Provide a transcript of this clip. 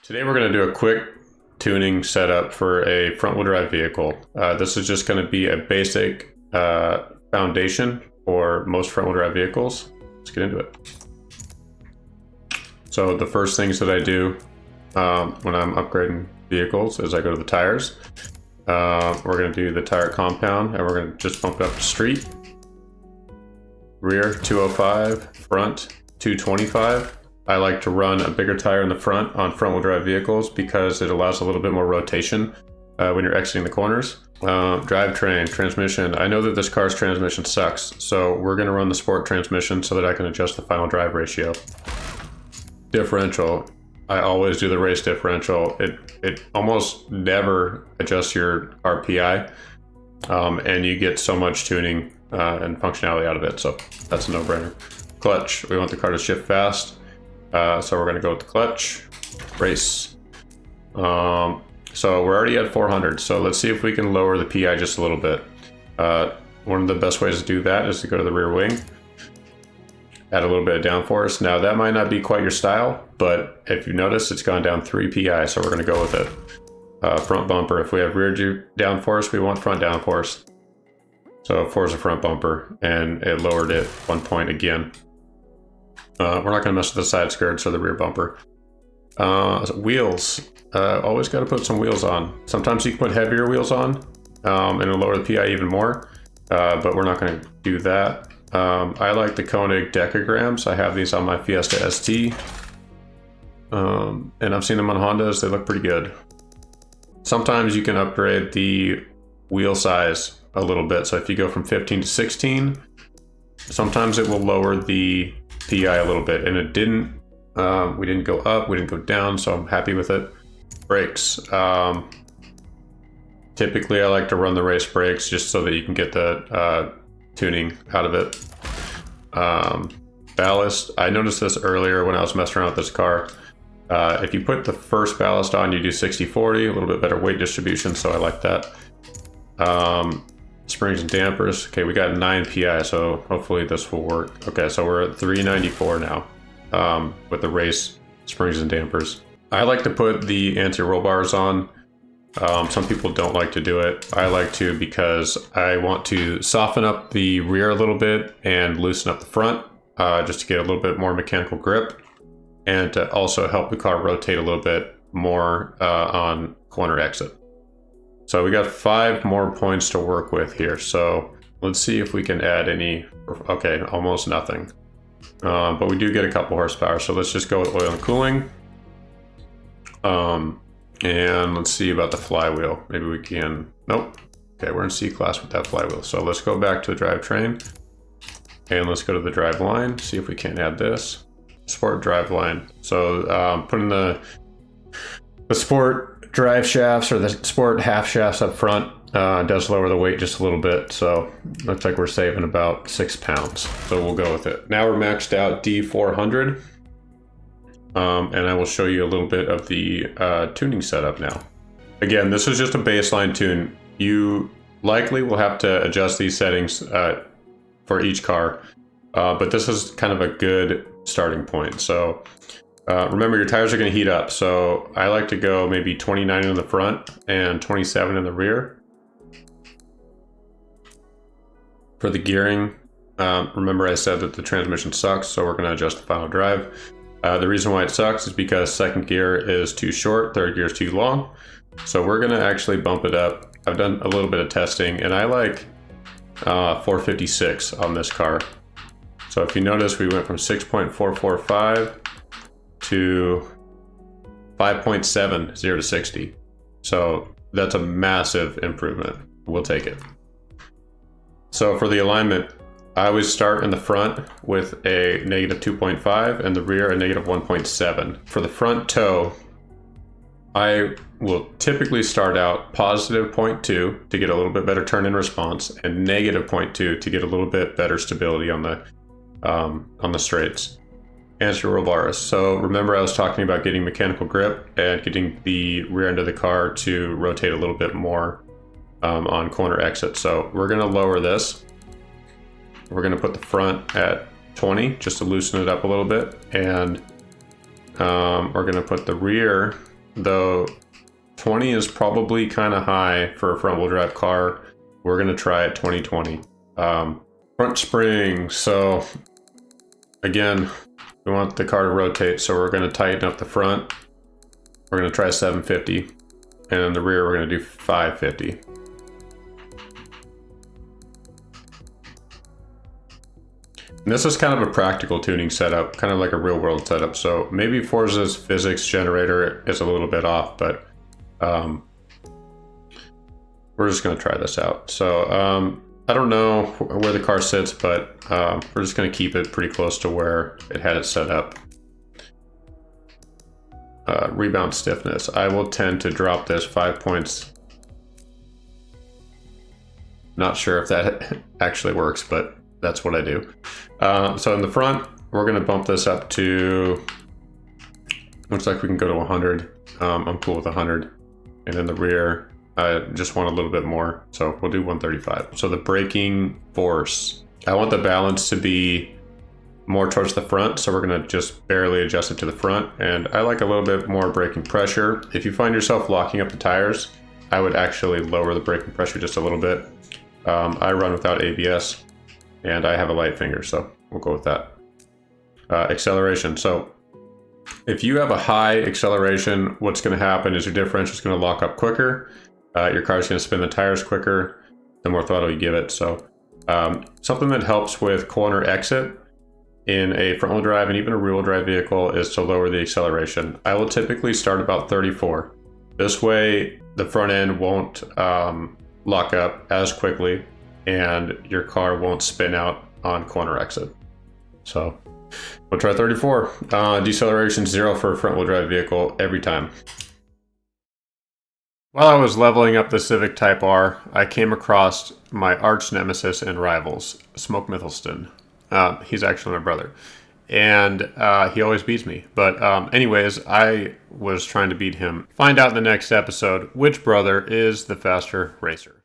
Today we're going to do a quick tuning setup for a front-wheel drive vehicle. This is just going to be a basic foundation for most front-wheel drive vehicles. Let's get into it. So the first things that I do when I'm upgrading vehicles is I go to the tires. We're going to do the tire compound and we're going to just bump it up to street. Rear 205, front 225. I like to run a bigger tire in the front on front-wheel drive vehicles because it allows a little bit more rotation when you're exiting the corners. Drivetrain, transmission. I know that this car's transmission sucks, so we're going to run the sport transmission so that I can adjust the final drive ratio. Differential. I always do the race differential. It almost never adjusts your RPI, and you get so much tuning and functionality out of it, so that's a no-brainer. Clutch. We want the car to shift fast. So we're going to go with the clutch. Race. So we're already at 400. So let's see if we can lower the PI just a little bit. One of the best ways to do that is to go to the rear wing. Add a little bit of downforce. Now that might not be quite your style, but if you notice, it's gone down 3 PI. So we're going to go with it. Front bumper. If we have rear downforce, we want front downforce. So Forza front bumper, and it lowered it 1 point again. We're not going to mess with the side skirts or the rear bumper. Wheels. Always got to put some wheels on. Sometimes you can put heavier wheels on and it'll lower the PI even more, but we're not going to do that. I like the Koenig decograms. I have these on my Fiesta ST, and I've seen them on Hondas. They look pretty good. Sometimes you can upgrade the wheel size a little bit. So if you go from 15 to 16, sometimes it will lower the PI a little bit, and it didn't. We didn't go up, we didn't go down, so I'm happy with it. Brakes. Typically, I like to run the race brakes just so that you can get the tuning out of it. Ballast. I noticed this earlier when I was messing around with this car. If you put the first ballast on, you do 60-40, a little bit better weight distribution, so I like that. Springs and dampers. Okay, we got 9 PI, so hopefully this will work. Okay, so we're at 394 now with the race springs and dampers. I like to put the anti-roll bars on. Some people don't like to do it. I like to because I want to soften up the rear a little bit and loosen up the front just to get a little bit more mechanical grip and to also help the car rotate a little bit more on corner exit. So we got 5 more points to work with here. So let's see if we can add any. Okay, almost nothing. But we do get a couple horsepower. So let's just go with oil and cooling. And let's see about the flywheel. Maybe we can. Nope. Okay, we're in C class with that flywheel. So let's go back to the drivetrain. And let's go to the drive line. See if we can add this. Sport drive line. So putting the sport drive shafts or the sport half shafts up front does lower the weight just a little bit, so looks like we're saving about 6 pounds, so we'll go with it. Now we're maxed out D400, and I will show you a little bit of the tuning setup now. Again, this is just a baseline tune. You likely will have to adjust these settings for each car, but this is kind of a good starting point. So remember, your tires are going to heat up, so I like to go maybe 29 in the front and 27 in the rear. For the gearing, remember I said that the transmission sucks, so we're going to adjust the final drive. The reason why it sucks is because second gear is too short, third gear is too long, so we're going to actually bump it up. I've done a little bit of testing, and I like 456 on this car. So if you notice, we went from 6.445 to 5.7 0 to 60. So that's a massive improvement. We'll take it. So for the alignment, I always start in the front with a negative 2.5 and the rear a negative 1.7. For the front toe, I will typically start out positive 0.2 to get a little bit better turn in response and negative 0.2 to get a little bit better stability on the straights. Anti-roll bars. So remember I was talking about getting mechanical grip and getting the rear end of the car to rotate a little bit more on corner exit. So we're going to lower this. We're going to put the front at 20 just to loosen it up a little bit, and we're going to put the rear though 20 is probably kind of high for a front wheel drive car. We're going to try it 2020. Front spring. So again, we want the car to rotate, so we're going to tighten up the front. We're going to try 750, and in the rear we're going to do 550. And this is kind of a practical tuning setup, kind of like a real world setup. So maybe Forza's physics generator is a little bit off, but we're just going to try this out. So I don't know where the car sits, but we're just going to keep it pretty close to where it had it set up. Rebound stiffness. I will tend to drop this 5 points. Not sure if that actually works, but that's what I do. So in the front, we're going to bump this up to, looks like we can go to 100. I'm cool with 100. And in the rear, I just want a little bit more, so we'll do 135. So the braking force, I want the balance to be more towards the front, so we're going to just barely adjust it to the front. And I like a little bit more braking pressure. If you find yourself locking up the tires, I would actually lower the braking pressure just a little bit. I run without ABS, and I have a light finger, so we'll go with that. Acceleration. So if you have a high acceleration, what's going to happen is your differential is going to lock up quicker. Your car's going to spin the tires quicker, the more throttle you give it. So something that helps with corner exit in a front wheel drive and even a rear wheel drive vehicle is to lower the acceleration. I will typically start about 34. This way the front end won't lock up as quickly and your car won't spin out on corner exit. So we'll try 34. Deceleration 0 for a front wheel drive vehicle every time. While I was leveling up the Civic Type R, I came across my arch nemesis and rivals, Smoke Mithelston. He's actually my brother, and he always beats me. But anyways, I was trying to beat him. Find out in the next episode which brother is the faster racer.